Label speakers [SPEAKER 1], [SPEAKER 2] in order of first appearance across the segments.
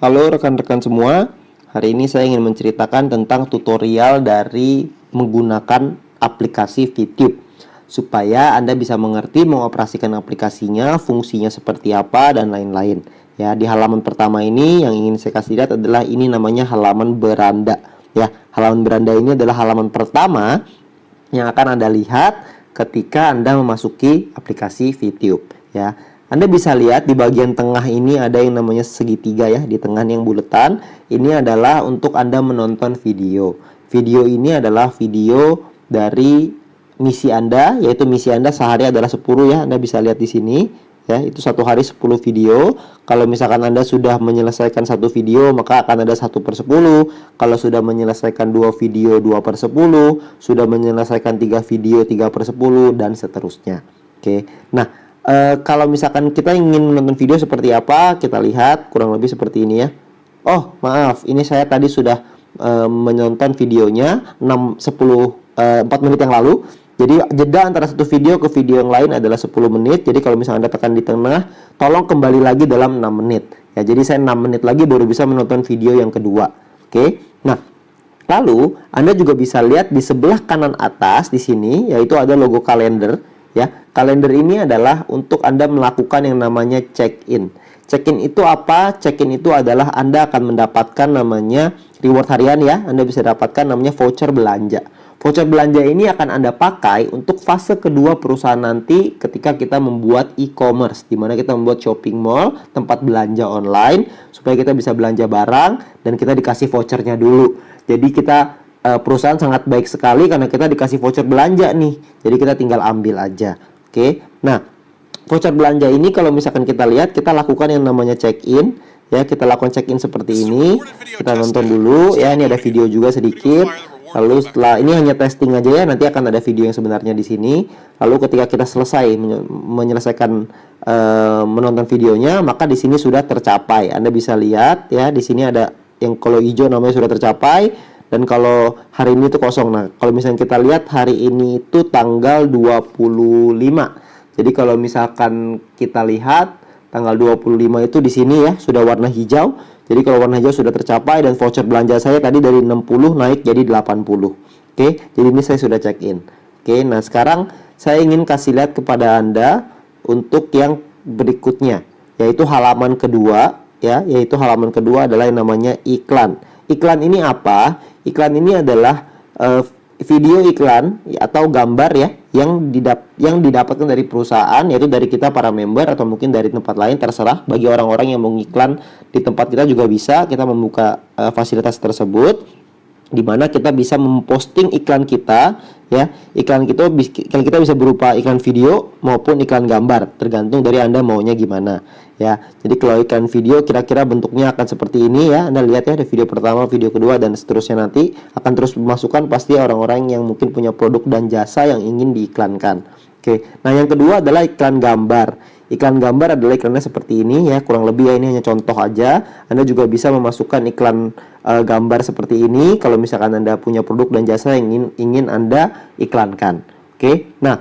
[SPEAKER 1] Halo rekan-rekan semua, hari ini saya ingin menceritakan tentang tutorial dari menggunakan aplikasi VTube supaya Anda bisa mengerti mengoperasikan aplikasinya, fungsinya seperti apa, dan lain-lain. Ya, di halaman pertama ini yang ingin saya kasih lihat adalah ini namanya halaman beranda. Ya, halaman beranda ini adalah halaman pertama yang akan Anda lihat ketika Anda memasuki aplikasi VTube. Ya, Anda bisa lihat di bagian tengah ini ada yang namanya segitiga ya, di tengah yang buletan. Ini adalah untuk Anda menonton video. Video ini adalah video dari misi Anda, yaitu misi Anda sehari adalah 10 ya. Anda bisa lihat di sini ya, itu satu hari 10 video. Kalau misalkan Anda sudah menyelesaikan satu video, maka akan ada 1/10. Kalau sudah menyelesaikan 2 video, 2/10. Sudah menyelesaikan 3 video, 3/10, dan seterusnya. Oke, nah kalau misalkan kita ingin menonton video seperti apa, kita lihat kurang lebih seperti ini ya. Oh maaf, ini saya tadi sudah menonton videonya 4 menit yang lalu. Jadi jeda antara satu video ke video yang lain adalah 10 menit. Jadi kalau misalnya Anda tekan di tengah, tolong kembali lagi dalam 6 menit ya. Jadi saya 6 menit lagi baru bisa menonton video yang kedua. Oke, nah lalu Anda juga bisa lihat di sebelah kanan atas di sini, yaitu ada logo kalender. Ya, kalender ini adalah untuk Anda melakukan yang namanya check-in. Check-in itu apa? Check-in itu adalah Anda akan mendapatkan namanya reward harian ya. Anda bisa dapatkan namanya voucher belanja. Voucher belanja ini akan Anda pakai untuk fase kedua perusahaan nanti ketika kita membuat e-commerce, di mana kita membuat shopping mall, tempat belanja online, supaya kita bisa belanja barang dan kita dikasih vouchernya dulu. Jadi kita perusahaan sangat baik sekali karena kita dikasih voucher belanja nih. Jadi kita tinggal ambil aja. Oke. Nah, voucher belanja ini kalau misalkan kita lihat, kita lakukan yang namanya check-in ya. Kita lakukan check-in seperti ini. Kita nonton dulu ya. Ini ada video juga sedikit. Lalu setelah ini hanya testing aja ya. Nanti akan ada video yang sebenarnya di sini. Lalu ketika kita selesai menyelesaikan menonton videonya, maka di sini sudah tercapai. Anda bisa lihat ya. Di sini ada yang kalau hijau namanya sudah tercapai. Dan kalau hari ini itu kosong. Nah, kalau misalnya kita lihat hari ini itu tanggal 25. Jadi kalau misalkan kita lihat tanggal 25 itu di sini ya, sudah warna hijau. Jadi kalau warna hijau sudah tercapai dan voucher belanja saya tadi dari 60 naik jadi 80. Oke, jadi ini saya sudah check in. Oke, nah sekarang saya ingin kasih lihat kepada Anda untuk yang berikutnya, yaitu halaman kedua ya, yaitu halaman kedua adalah yang namanya iklan. Iklan ini apa? Iklan ini adalah video iklan atau gambar ya yang didapatkan dari perusahaan, yaitu dari kita para member atau mungkin dari tempat lain, terserah. Bagi orang-orang yang mau iklan di tempat kita juga bisa, kita membuka fasilitas tersebut di mana kita bisa memposting iklan kita ya. Iklan kita bisa berupa iklan video maupun iklan gambar, tergantung dari Anda maunya gimana ya. Jadi kalau iklan video kira-kira bentuknya akan seperti ini ya. Anda lihat ya, ada video pertama, video kedua, dan seterusnya. Nanti akan terus memasukkan pasti orang-orang yang mungkin punya produk dan jasa yang ingin diiklankan. Oke, nah yang kedua adalah iklan gambar. Iklan gambar adalah iklannya seperti ini ya, kurang lebih ya, ini hanya contoh aja. Anda juga bisa memasukkan iklan gambar seperti ini kalau misalkan Anda punya produk dan jasa yang ingin Anda iklankan. Oke, nah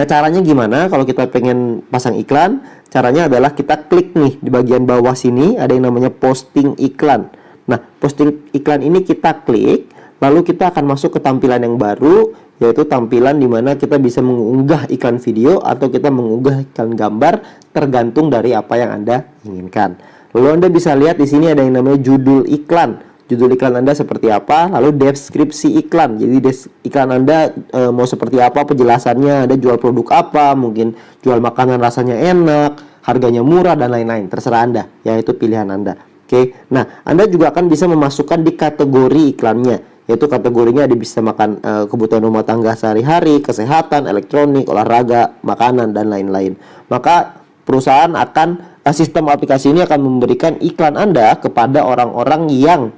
[SPEAKER 1] caranya gimana kalau kita pengen pasang iklan? Caranya adalah kita klik nih di bagian bawah sini, ada yang namanya posting iklan. Nah, posting iklan ini kita klik, lalu kita akan masuk ke tampilan yang baru, yaitu tampilan di mana kita bisa mengunggah iklan video atau kita mengunggah iklan gambar, tergantung dari apa yang Anda inginkan. Lalu Anda bisa lihat di sini ada yang namanya judul iklan. Judul iklan Anda seperti apa, lalu deskripsi iklan. Jadi iklan Anda mau seperti apa penjelasannya, Anda jual produk apa, mungkin jual makanan rasanya enak, harganya murah, dan lain-lain. Terserah Anda, ya, itu pilihan Anda. Oke, nah Anda juga akan bisa memasukkan di kategori iklannya, yaitu kategorinya ada bisa makan kebutuhan rumah tangga sehari-hari, kesehatan, elektronik, olahraga, makanan, dan lain-lain. Maka perusahaan akan sistem aplikasi ini akan memberikan iklan Anda kepada orang-orang yang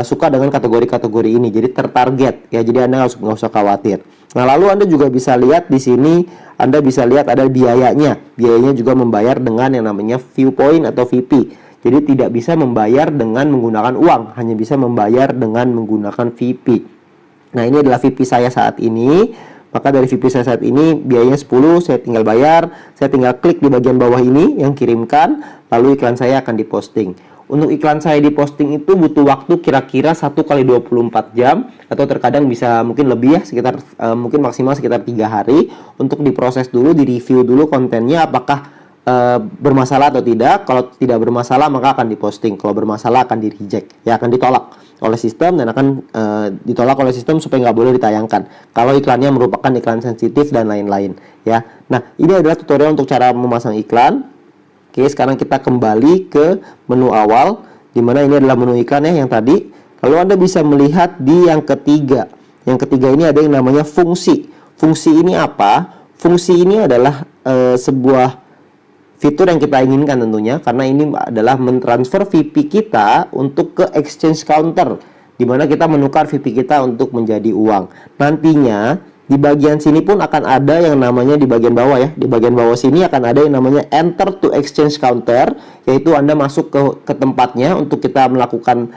[SPEAKER 1] suka dengan kategori-kategori ini, jadi tertarget ya. Jadi Anda nggak usah khawatir. Nah, lalu Anda juga bisa lihat di sini, Anda bisa lihat ada biayanya. Biayanya juga membayar dengan yang namanya Viewpoint atau VP. Jadi tidak bisa membayar dengan menggunakan uang, hanya bisa membayar dengan menggunakan VP. Nah, ini adalah VP saya saat ini. Maka dari VP saya saat ini biayanya 10, saya tinggal bayar, saya tinggal klik di bagian bawah ini yang kirimkan, lalu iklan saya akan diposting. untuk iklan saya diposting itu butuh waktu kira-kira 1 kali 24 jam atau terkadang bisa mungkin lebih ya, sekitar mungkin maksimal sekitar 3 hari untuk diproses dulu, direview dulu kontennya apakah bermasalah atau tidak. Kalau tidak bermasalah maka akan diposting, kalau bermasalah akan di reject, ya akan ditolak oleh sistem dan akan ditolak oleh sistem supaya nggak boleh ditayangkan kalau iklannya merupakan iklan sensitif dan lain-lain ya. Nah, ini adalah tutorial untuk cara memasang iklan. Oke, sekarang kita kembali ke menu awal, dimana ini adalah menu iklan ya yang tadi. Lalu Anda bisa melihat di yang ketiga. Yang ketiga ini ada yang namanya fungsi. Fungsi ini apa? Fungsi ini adalah sebuah fitur yang kita inginkan tentunya, karena ini adalah mentransfer VP kita untuk ke exchange counter, dimana kita menukar VP kita untuk menjadi uang. Nantinya di bagian sini pun akan ada yang namanya di bagian bawah ya. Di bagian bawah sini akan ada yang namanya enter to exchange counter, yaitu Anda masuk ke tempatnya untuk kita melakukan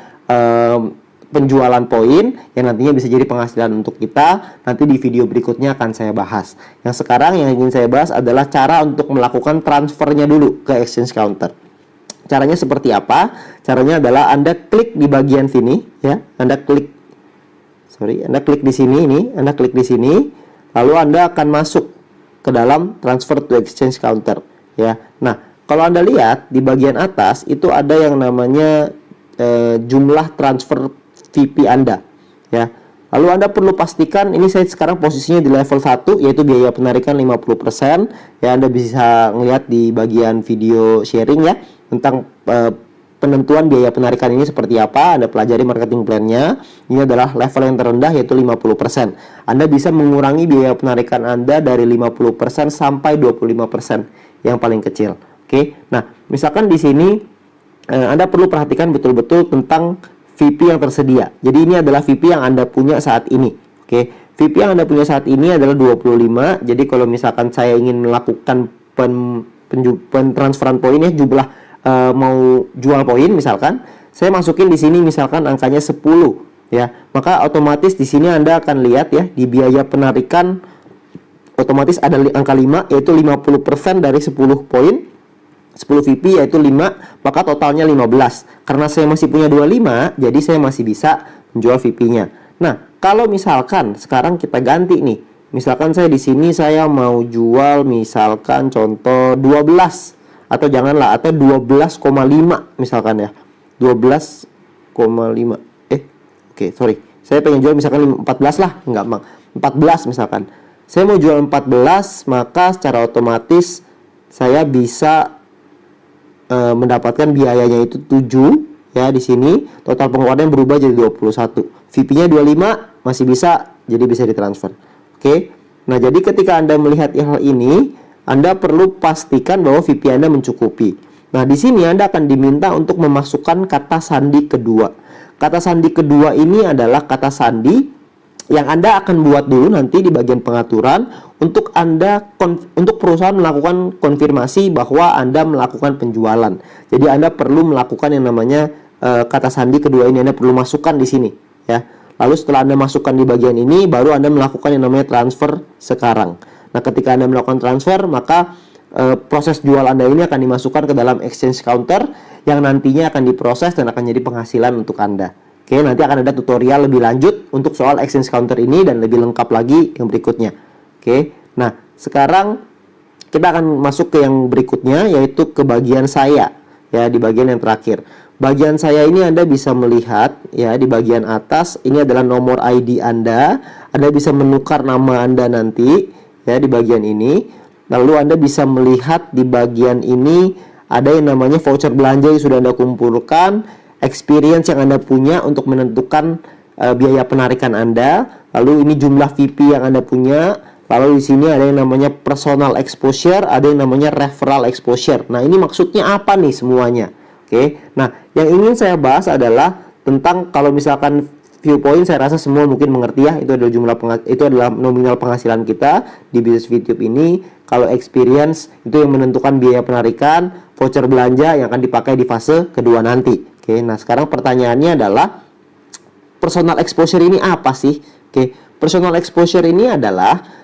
[SPEAKER 1] penjualan poin yang nantinya bisa jadi penghasilan untuk kita. Nanti di video berikutnya akan saya bahas. Yang sekarang yang ingin saya bahas adalah cara untuk melakukan transfernya dulu ke exchange counter. Caranya seperti apa? Caranya adalah Anda klik di bagian sini ya. Anda klik di sini ini, Anda klik di sini, lalu Anda akan masuk ke dalam transfer to exchange counter ya. Nah, kalau Anda lihat di bagian atas itu ada yang namanya jumlah transfer VP Anda ya. Lalu Anda perlu pastikan, ini saya sekarang posisinya di level 1 yaitu biaya penarikan 50% ya. Anda bisa melihat di bagian video sharing ya tentang penentuan biaya penarikan ini seperti apa. Anda pelajari marketing plan-nya. Ini adalah level yang terendah yaitu 50%. Anda bisa mengurangi biaya penarikan Anda dari 50% sampai 25% yang paling kecil. Oke. Nah, misalkan di sini Anda perlu perhatikan betul-betul tentang VP yang tersedia. Jadi ini adalah VP yang Anda punya saat ini. Oke. VP yang Anda punya saat ini adalah 25. Jadi kalau misalkan saya ingin melakukan pentransferan poin ya, jumlah mau jual poin misalkan, saya masukin di sini misalkan angkanya 10 ya, maka otomatis di sini Anda akan lihat ya di biaya penarikan otomatis ada angka 5 yaitu 50% dari 10 poin, 10 VP yaitu 5, maka totalnya 15. Karena saya masih punya 25, jadi saya masih bisa menjual VP-nya. Nah, kalau misalkan sekarang kita ganti nih. Misalkan saya di sini saya mau jual misalkan contoh 12 atau janganlah atau 12,5 misalkan ya. 12,5. Oke, sorry. Saya pengen jual misalkan 14 lah, enggak, Bang. 14 misalkan. Saya mau jual 14, maka secara otomatis saya bisa mendapatkan biayanya itu 7 ya di sini. Total pengeluaran berubah jadi 21. VP-nya 25 masih bisa, jadi bisa ditransfer. Oke. Nah, jadi ketika Anda melihat hal ini, Anda perlu pastikan bahwa VP Anda mencukupi. Nah, di sini Anda akan diminta untuk memasukkan kata sandi kedua. Kata sandi kedua ini adalah kata sandi yang Anda akan buat dulu nanti di bagian pengaturan untuk untuk perusahaan melakukan konfirmasi bahwa Anda melakukan penjualan. Jadi Anda perlu melakukan yang namanya kata sandi kedua ini, Anda perlu masukkan di sini ya. Lalu setelah Anda masukkan di bagian ini, baru Anda melakukan yang namanya transfer sekarang. Nah, ketika Anda melakukan transfer, maka proses jual Anda ini akan dimasukkan ke dalam exchange counter yang nantinya akan diproses dan akan jadi penghasilan untuk Anda. Oke, nanti akan ada tutorial lebih lanjut untuk soal exchange counter ini dan lebih lengkap lagi yang berikutnya. Oke, nah sekarang kita akan masuk ke yang berikutnya, yaitu ke bagian saya ya, di bagian yang terakhir. Bagian saya ini Anda bisa melihat ya di bagian atas ini adalah nomor ID Anda. Anda bisa menukar nama Anda nanti ya di bagian ini. Lalu Anda bisa melihat di bagian ini ada yang namanya voucher belanja yang sudah Anda kumpulkan, experience yang Anda punya untuk menentukan biaya penarikan Anda. Lalu ini jumlah VP yang Anda punya. Lalu di sini ada yang namanya personal exposure, ada yang namanya referral exposure. Nah, ini maksudnya apa nih semuanya? Oke. Nah, yang ingin saya bahas adalah tentang kalau misalkan viewpoint, saya rasa semua mungkin mengerti ya, itu adalah nominal penghasilan kita di bisnis YouTube ini. Kalau experience itu yang menentukan biaya penarikan, voucher belanja yang akan dipakai di fase kedua nanti. Oke, nah sekarang pertanyaannya adalah personal exposure ini apa sih? Oke, personal exposure ini adalah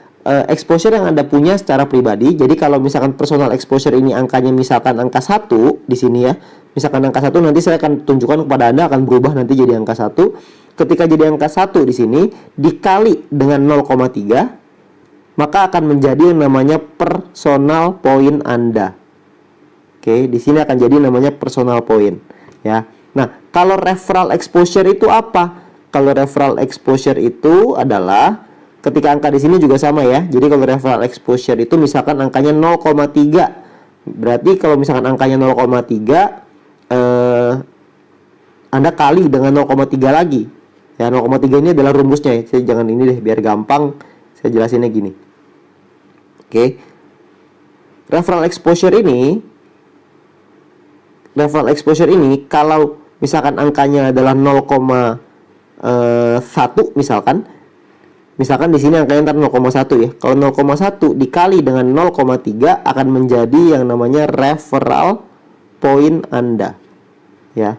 [SPEAKER 1] exposure yang Anda punya secara pribadi. Jadi kalau misalkan personal exposure ini angkanya misalkan angka 1 di sini ya. Misalkan angka 1 nanti saya akan tunjukkan kepada Anda akan berubah nanti jadi angka 1. Ketika jadi angka 1 di sini dikali dengan 0,3, maka akan menjadi yang namanya personal point Anda. Oke, di sini akan jadi namanya personal point ya. Nah, kalau referral exposure itu apa? Kalau referral exposure itu adalah ketika angka di sini juga sama ya. Jadi kalau referral exposure itu misalkan angkanya 0,3. Berarti kalau misalkan angkanya 0,3 Anda kali dengan 0,3 lagi. Ya, 0,3 ini adalah rumusnya ya. Saya jangan ini deh biar gampang saya jelasinnya gini. Oke. Referral exposure ini kalau misalkan angkanya adalah 0,1 misalkan di sini angkanya ntar 0,1 ya. Kalau 0,1 dikali dengan 0,3 akan menjadi yang namanya referral point Anda. Ya.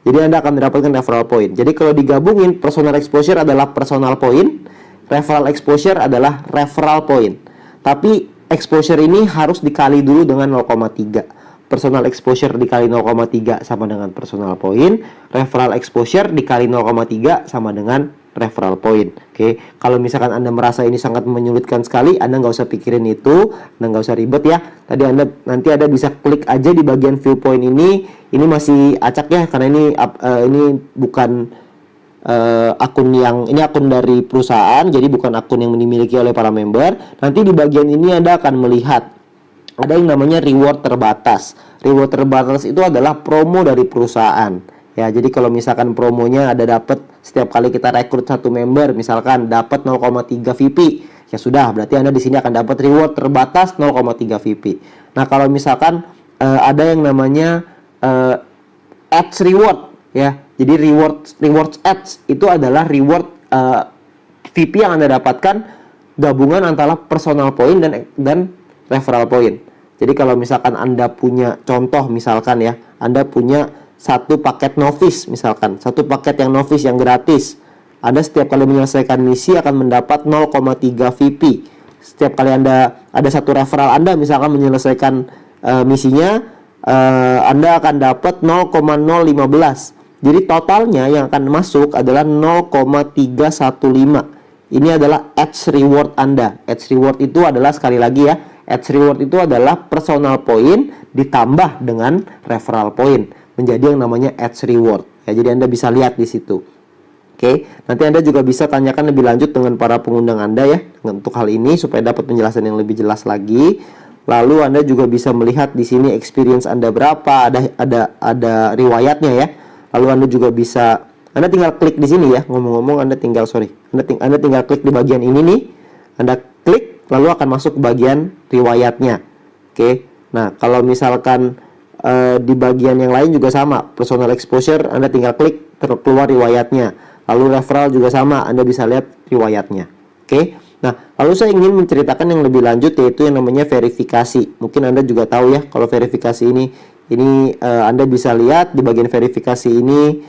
[SPEAKER 1] Jadi Anda akan mendapatkan referral point. Jadi kalau digabungin, personal exposure adalah personal point, referral exposure adalah referral point. Tapi exposure ini harus dikali dulu dengan 0,3. Personal exposure dikali 0,3 sama dengan personal point, referral exposure dikali 0,3 sama dengan referral point. Oke, kalau misalkan Anda merasa ini sangat menyulitkan sekali, Anda nggak usah pikirin itu, Anda nggak usah ribet ya. Nanti Anda bisa klik aja di bagian viewpoint ini. Ini masih acak ya, karena ini bukan ini akun dari perusahaan, jadi bukan akun yang dimiliki oleh para member. Nanti di bagian ini Anda akan melihat ada yang namanya reward terbatas. Reward terbatas itu adalah promo dari perusahaan. Ya, jadi kalau misalkan promonya ada dapat setiap kali kita rekrut satu member, misalkan dapat 0,3 VP, ya sudah, berarti Anda di sini akan dapat reward terbatas 0,3 VP. Nah, kalau misalkan ada yang namanya ads reward, ya. Jadi rewards ads itu adalah reward VP yang Anda dapatkan gabungan antara personal point dan referral point. Jadi kalau misalkan Anda punya contoh misalkan ya, Anda punya satu paket novice misalkan, satu paket yang novice yang gratis. Anda setiap kali menyelesaikan misi akan mendapat 0,3 VP. Setiap kali Anda ada satu referral Anda misalkan menyelesaikan misinya, Anda akan dapat 0,015. Jadi totalnya yang akan masuk adalah 0,315. Ini adalah ads reward Anda. Ads reward itu adalah sekali lagi ya, ads reward itu adalah personal point ditambah dengan referral point menjadi yang namanya ads reward. Ya, jadi Anda bisa lihat di situ. Oke, nanti Anda juga bisa tanyakan lebih lanjut dengan para pengundang Anda ya untuk hal ini supaya dapat penjelasan yang lebih jelas lagi. Lalu Anda juga bisa melihat di sini experience Anda berapa, ada riwayatnya ya. Lalu Anda juga bisa, Anda tinggal klik di sini ya. Ngomong-ngomong Anda tinggal klik di bagian ini nih. Anda klik lalu akan masuk ke bagian riwayatnya. Oke. Nah, kalau misalkan di bagian yang lain juga sama, personal exposure Anda tinggal klik keluar riwayatnya. Lalu referral juga sama, Anda bisa lihat riwayatnya. Oke. Nah, lalu saya ingin menceritakan yang lebih lanjut yaitu yang namanya verifikasi. Mungkin Anda juga tahu ya kalau verifikasi ini Anda bisa lihat di bagian verifikasi ini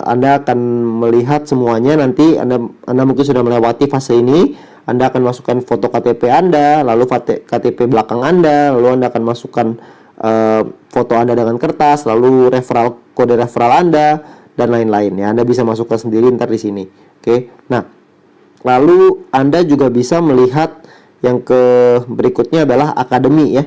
[SPEAKER 1] Anda akan melihat semuanya. Nanti Anda mungkin sudah melewati fase ini. Anda akan masukkan foto KTP Anda, lalu KTP belakang Anda, lalu Anda akan masukkan foto Anda dengan kertas, lalu kode referral Anda dan lain-lain ya. Anda bisa masukkan sendiri ntar di sini. Oke. Nah, lalu Anda juga bisa melihat yang berikutnya adalah akademi ya.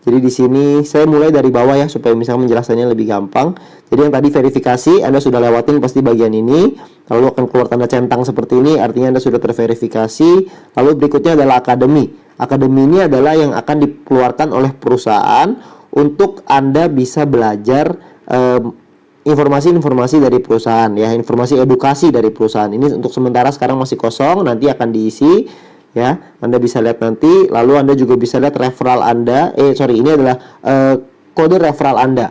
[SPEAKER 1] Jadi di sini saya mulai dari bawah ya supaya misalnya menjelaskannya lebih gampang. Jadi yang tadi verifikasi Anda sudah lewatin pasti bagian ini, lalu akan keluar tanda centang seperti ini, artinya Anda sudah terverifikasi. Lalu berikutnya adalah akademi. Akademi ini adalah yang akan dikeluarkan oleh perusahaan untuk Anda bisa belajar informasi-informasi dari perusahaan ya, informasi edukasi dari perusahaan. Ini untuk sementara sekarang masih kosong, nanti akan diisi ya. Anda bisa lihat nanti, lalu Anda juga bisa lihat referral Anda. Ini adalah kode referral Anda.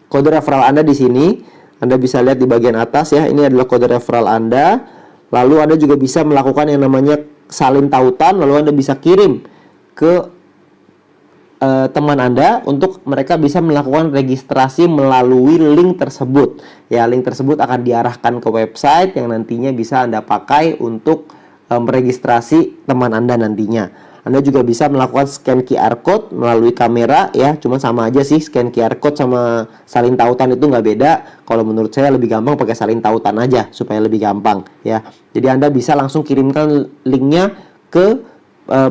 [SPEAKER 1] Kode referral Anda di sini Anda bisa lihat di bagian atas ya. Ini adalah kode referral Anda. Lalu Anda juga bisa melakukan yang namanya salin tautan, lalu Anda bisa kirim ke teman Anda untuk mereka bisa melakukan registrasi melalui link tersebut. Ya, link tersebut akan diarahkan ke website yang nantinya bisa Anda pakai untuk meregistrasi teman Anda nantinya. Anda juga bisa melakukan scan QR code melalui kamera ya, cuma sama aja sih, scan QR code sama salin tautan itu nggak beda. Kalau menurut saya lebih gampang pakai salin tautan aja supaya lebih gampang ya. Jadi Anda bisa langsung kirimkan linknya ke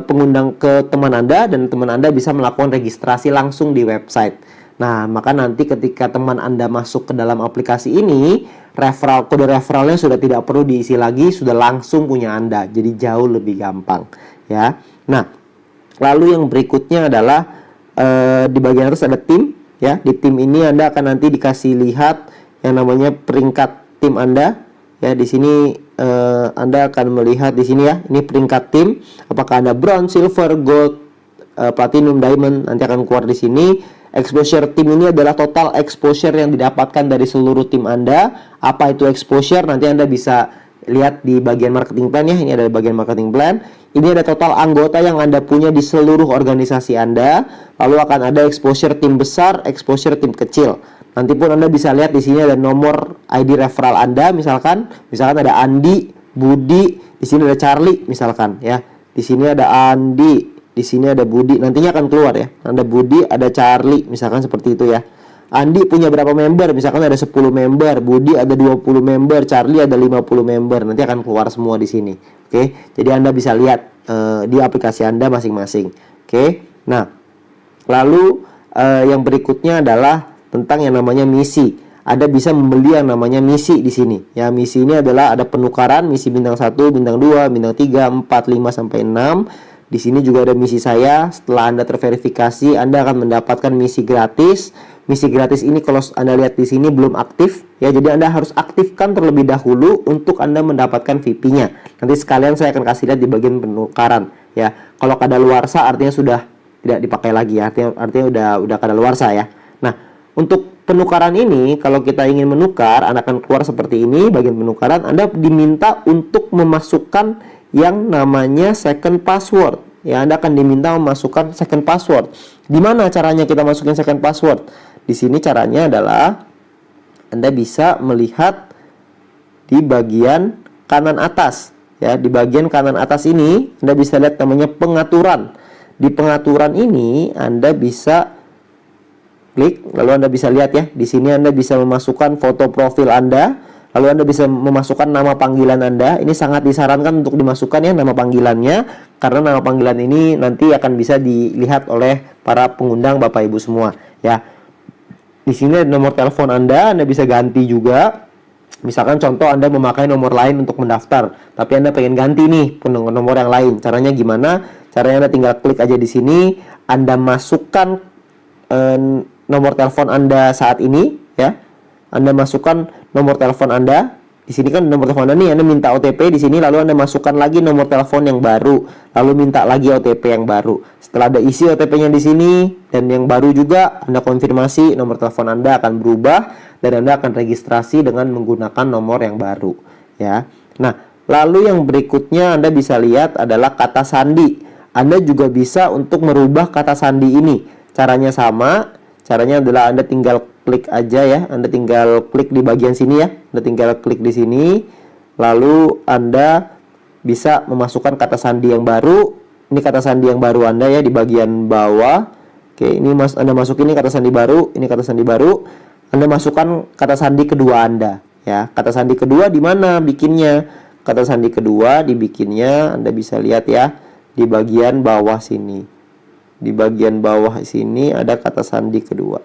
[SPEAKER 1] pengundang, ke teman Anda, dan teman Anda bisa melakukan registrasi langsung di website. Nah, maka nanti ketika teman Anda masuk ke dalam aplikasi ini, kode referralnya sudah tidak perlu diisi lagi, sudah langsung punya Anda. Jadi jauh lebih gampang ya. Nah, lalu yang berikutnya adalah di bagian atas ada tim ya. Di tim ini Anda akan nanti dikasih lihat yang namanya peringkat tim Anda ya. Di sini Anda akan melihat di sini ya, ini peringkat tim, apakah Anda bronze, silver, gold, platinum, diamond, nanti akan keluar di sini. Exposure tim ini adalah total exposure yang didapatkan dari seluruh tim Anda. Apa itu exposure? Nanti Anda bisa lihat di bagian marketing plan ya. Ini ada bagian marketing plan. Ini ada total anggota yang Anda punya di seluruh organisasi Anda. Lalu akan ada exposure tim besar, exposure tim kecil. Nanti pun Anda bisa lihat di sini ada nomor ID referral Anda, misalkan ada Andi, Budi, di sini ada Charlie misalkan ya. Di sini ada Andi, di sini ada Budi, nantinya akan keluar ya. Ada Budi, ada Charlie, misalkan seperti itu ya. Andi punya berapa member? Misalkan ada 10 member, Budi ada 20 member, Charlie ada 50 member. Nanti akan keluar semua di sini. Oke. Jadi Anda bisa lihat di aplikasi Anda masing-masing. Oke. Nah, lalu yang berikutnya adalah tentang yang namanya misi. Anda bisa membeli yang namanya misi di sini. Ya, misi ini adalah ada penukaran misi bintang 1, bintang 2, bintang 3, 4, 5 sampai 6. Di sini juga ada misi saya. Setelah Anda terverifikasi, Anda akan mendapatkan misi gratis. Misi gratis ini kalau Anda lihat di sini belum aktif ya. Jadi Anda harus aktifkan terlebih dahulu untuk Anda mendapatkan VIP-nya. Nanti sekalian saya akan kasih lihat di bagian penukaran ya. Kalau kadaluarsa artinya sudah tidak dipakai lagi ya. Artinya udah kadaluarsa ya. Nah, untuk penukaran ini, kalau kita ingin menukar, Anda akan keluar seperti ini. Bagian penukaran, Anda diminta untuk memasukkan yang namanya second password ya. Anda akan diminta memasukkan second password. Di mana caranya kita masukin second password? Di sini caranya adalah Anda bisa melihat di bagian kanan atas ya. Di bagian kanan atas ini Anda bisa lihat namanya pengaturan. Di pengaturan ini Anda bisa klik, lalu Anda bisa lihat ya. Di sini Anda bisa memasukkan foto profil Anda. Lalu Anda bisa memasukkan nama panggilan Anda. Ini sangat disarankan untuk dimasukkan ya, nama panggilannya, karena nama panggilan ini nanti akan bisa dilihat oleh para pengundang Bapak Ibu semua ya. Di sini ada nomor telepon Anda bisa ganti juga. Misalkan contoh Anda memakai nomor lain untuk mendaftar, tapi Anda pengen ganti nih ke nomor yang lain. Caranya gimana? Caranya Anda tinggal klik aja di sini, Anda masukkan nomor telepon Anda saat ini ya. Anda masukkan nomor telepon Anda. Di sini kan nomor telepon Anda nih, Anda minta OTP di sini, lalu Anda masukkan lagi nomor telepon yang baru, lalu minta lagi OTP yang baru. Setelah ada isi OTP-nya di sini dan yang baru juga, Anda konfirmasi nomor telepon Anda akan berubah dan Anda akan registrasi dengan menggunakan nomor yang baru ya. Nah, lalu yang berikutnya Anda bisa lihat adalah kata sandi. Anda juga bisa untuk merubah kata sandi ini. Caranya sama. Caranya adalah Anda tinggal klik aja ya. Anda tinggal klik di bagian sini ya. Anda tinggal klik di sini. Lalu Anda bisa memasukkan kata sandi yang baru. Ini kata sandi yang baru Anda ya di bagian bawah. Oke, ini Anda masukin ini kata sandi baru. Ini kata sandi baru. Anda masukkan kata sandi kedua Anda ya. Kata sandi kedua di mana bikinnya? Kata sandi kedua dibikinnya Anda bisa lihat ya di bagian bawah sini. Di bagian bawah sini ada kata sandi kedua.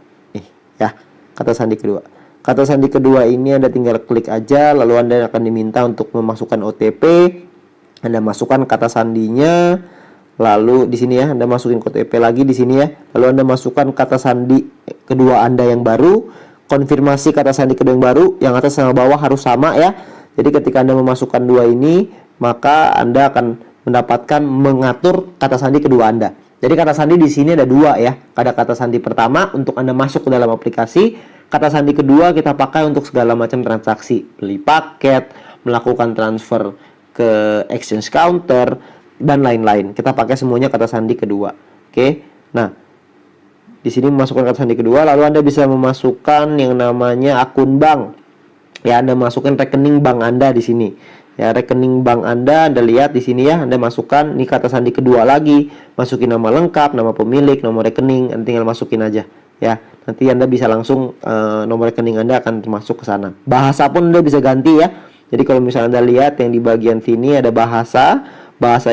[SPEAKER 1] Ya, kata sandi kedua. Kata sandi kedua ini Anda tinggal klik aja, lalu Anda akan diminta untuk memasukkan OTP. Anda masukkan kata sandinya. Lalu di sini ya, Anda masukin OTP lagi di sini ya. Lalu Anda masukkan kata sandi kedua Anda yang baru. Konfirmasi kata sandi kedua yang baru, yang atas sama bawah harus sama ya. Jadi ketika Anda memasukkan dua ini, maka Anda akan mendapatkan mengatur kata sandi kedua Anda. Jadi kata sandi di sini ada dua ya. Ada kata sandi pertama untuk Anda masuk ke dalam aplikasi. Kata sandi kedua kita pakai untuk segala macam transaksi, beli paket, melakukan transfer ke exchange counter dan lain-lain. Kita pakai semuanya kata sandi kedua. Oke. Nah, di sini memasukkan kata sandi kedua, lalu Anda bisa memasukkan yang namanya akun bank. Ya, Anda masukkan rekening bank Anda di sini. Ya, rekening bank Anda lihat di sini ya, Anda masukkan ini kata sandi kedua lagi, masukin nama lengkap, nama pemilik, nomor rekening, Anda tinggal masukin aja ya. Nanti Anda bisa langsung nomor rekening Anda akan masuk ke sana. Bahasa pun Anda bisa ganti ya. Jadi kalau misalnya Anda lihat yang di bagian sini ada bahasa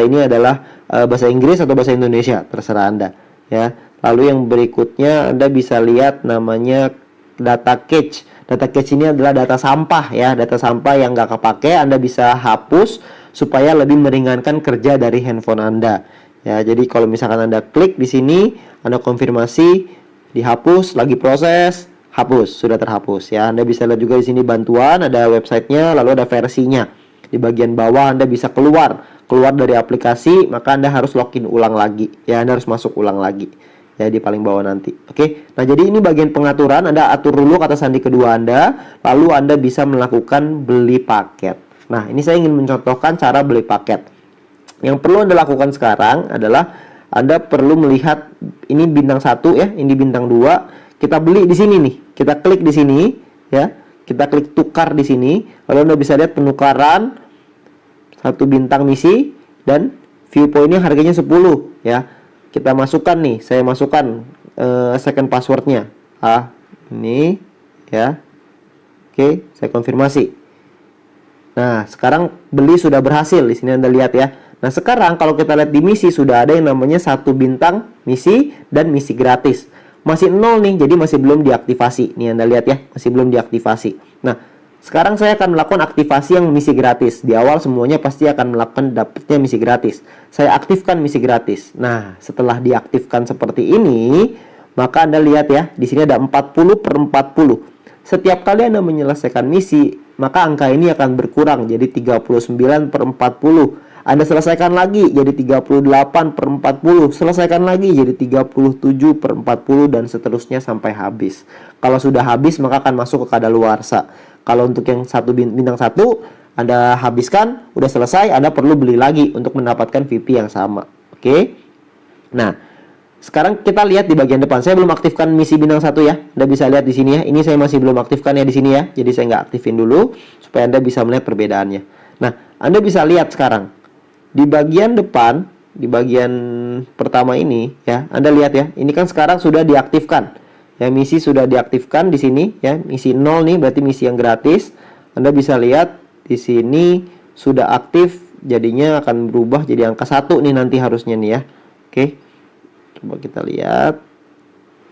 [SPEAKER 1] ini adalah bahasa Inggris atau bahasa Indonesia, terserah Anda ya. Lalu yang berikutnya Anda bisa lihat namanya data cache. Data cache ini adalah data sampah ya, data sampah yang nggak kepake Anda bisa hapus supaya lebih meringankan kerja dari handphone Anda. Ya, jadi kalau misalkan Anda klik di sini, Anda konfirmasi, dihapus, lagi proses, hapus, sudah terhapus ya. Anda bisa lihat juga di sini bantuan, ada websitenya, lalu ada versinya. Di bagian bawah Anda bisa keluar dari aplikasi, maka Anda harus login ulang lagi. Ya, Anda harus masuk ulang lagi. Ya, di paling bawah nanti. Oke. Nah, jadi ini bagian pengaturan, Anda atur dulu kata sandi kedua Anda, lalu Anda bisa melakukan beli paket. Nah, ini saya ingin mencontohkan cara beli paket. Yang perlu Anda lakukan sekarang adalah Anda perlu melihat ini bintang 1 ya, ini bintang 2. Kita beli di sini nih. Kita klik di sini ya. Kita klik tukar di sini, lalu Anda bisa lihat penukaran 1 bintang misi dan viewpointnya harganya 10 ya. Kita masukkan nih, saya masukkan second passwordnya ini ya. Oke, saya konfirmasi. Nah, sekarang beli sudah berhasil. Di sini Anda lihat ya. Nah, sekarang kalau kita lihat di misi sudah ada yang namanya 1 bintang misi dan misi gratis. Masih 0 nih, jadi masih belum diaktifasi. Nih Anda lihat ya, masih belum diaktifasi. Nah, sekarang saya akan melakukan aktivasi yang misi gratis. Di awal semuanya pasti akan melakukan dapatnya misi gratis. Saya aktifkan misi gratis. Nah, setelah diaktifkan seperti ini, maka Anda lihat ya, di sini ada 40/40. Setiap kali Anda menyelesaikan misi, maka angka ini akan berkurang jadi 39/40. Anda selesaikan lagi jadi 38/40, selesaikan lagi jadi 37/40 dan seterusnya sampai habis. Kalau sudah habis maka akan masuk ke kadaluarsa. Kalau untuk yang bintang 1 Anda habiskan, udah selesai, Anda perlu beli lagi untuk mendapatkan VP yang sama. Oke. Nah, sekarang kita lihat di bagian depan. Saya belum aktifkan misi bintang 1 ya. Anda bisa lihat di sini ya. Ini saya masih belum aktifkan ya di sini ya. Jadi saya nggak aktifin dulu supaya Anda bisa melihat perbedaannya. Nah, Anda bisa lihat sekarang di bagian depan, di bagian pertama ini ya, Anda lihat ya, ini kan sekarang sudah diaktifkan. Ya, misi sudah diaktifkan di sini ya, misi 0 nih berarti misi yang gratis. Anda bisa lihat di sini sudah aktif, jadinya akan berubah jadi angka 1 nih nanti harusnya nih ya. Oke. Coba kita lihat.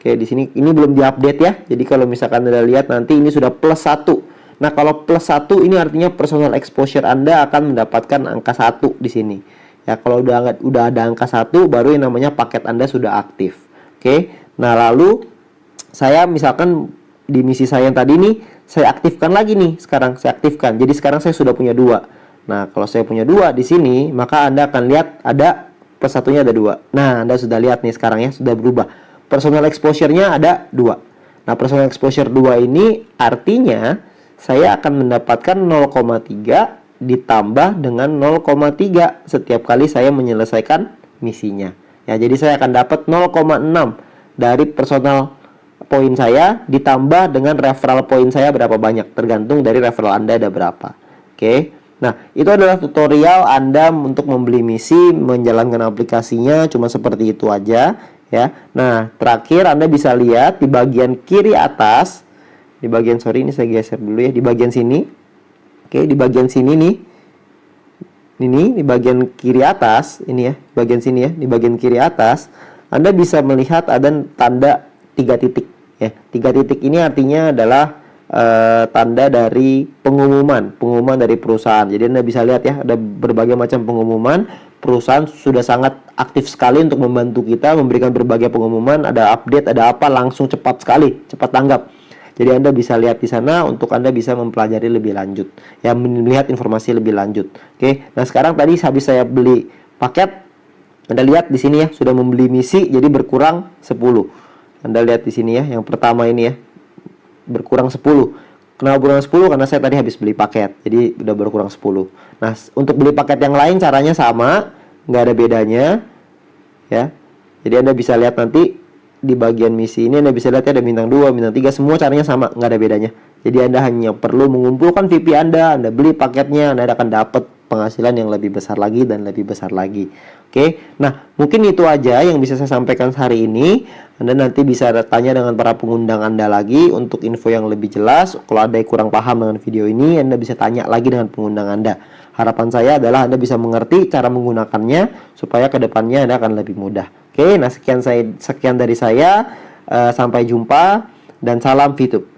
[SPEAKER 1] Oke, di sini ini belum diupdate ya. Jadi kalau misalkan Anda lihat nanti ini sudah +1. Nah, kalau +1 ini artinya personal exposure Anda akan mendapatkan angka 1 di sini. Ya, kalau udah ada angka 1 baru yang namanya paket Anda sudah aktif. Oke. Nah, lalu saya misalkan di misi saya yang tadi nih, saya aktifkan lagi nih sekarang, saya aktifkan. Jadi sekarang saya sudah punya 2. Nah, kalau saya punya 2 di sini, maka Anda akan lihat ada +1-nya ada 2. Nah, Anda sudah lihat nih sekarang ya, sudah berubah. Personal exposure-nya ada 2. Nah, personal exposure 2 ini artinya saya akan mendapatkan 0,3 ditambah dengan 0,3 setiap kali saya menyelesaikan misinya. Ya, jadi saya akan dapat 0,6 dari personal poin saya ditambah dengan referral poin saya berapa banyak, tergantung dari referral Anda ada berapa. Oke. Nah, itu adalah tutorial Anda untuk membeli misi, menjalankan aplikasinya, cuma seperti itu aja ya. Nah, terakhir Anda bisa lihat di bagian kiri atas. Di bagian, sorry ini saya geser dulu ya, di bagian sini. Oke, di bagian sini nih. Ini di bagian kiri atas, ini ya, bagian sini ya, di bagian kiri atas Anda bisa melihat ada tanda 3 titik ya. 3 titik ini artinya adalah tanda dari pengumuman dari perusahaan. Jadi Anda bisa lihat ya, ada berbagai macam pengumuman. Perusahaan sudah sangat aktif sekali untuk membantu kita, memberikan berbagai pengumuman, ada update, ada apa, langsung cepat sekali, cepat tanggap. Jadi Anda bisa lihat di sana untuk Anda bisa mempelajari lebih lanjut, ya, melihat informasi lebih lanjut. Oke. Nah, sekarang tadi habis saya beli paket, Anda lihat di sini ya, sudah membeli misi jadi berkurang 10. Anda lihat di sini ya, yang pertama ini ya, berkurang 10. Kenapa berkurang 10? Karena saya tadi habis beli paket, jadi udah berkurang 10. Nah, untuk beli paket yang lain caranya sama, nggak ada bedanya ya. Jadi Anda bisa lihat nanti di bagian misi ini Anda bisa lihat ya, ada bintang 2, bintang 3, semua caranya sama, nggak ada bedanya. Jadi Anda hanya perlu mengumpulkan VP Anda beli paketnya, Anda akan dapat penghasilan yang lebih besar lagi dan lebih besar lagi. Oke, nah mungkin itu aja yang bisa saya sampaikan hari ini. Anda nanti bisa tanya dengan para pengundang Anda lagi untuk info yang lebih jelas. Kalau ada yang kurang paham dengan video ini, Anda bisa tanya lagi dengan pengundang Anda. Harapan saya adalah Anda bisa mengerti cara menggunakannya supaya kedepannya Anda akan lebih mudah. Oke, nah sekian dari saya. Sampai jumpa dan salam VTube.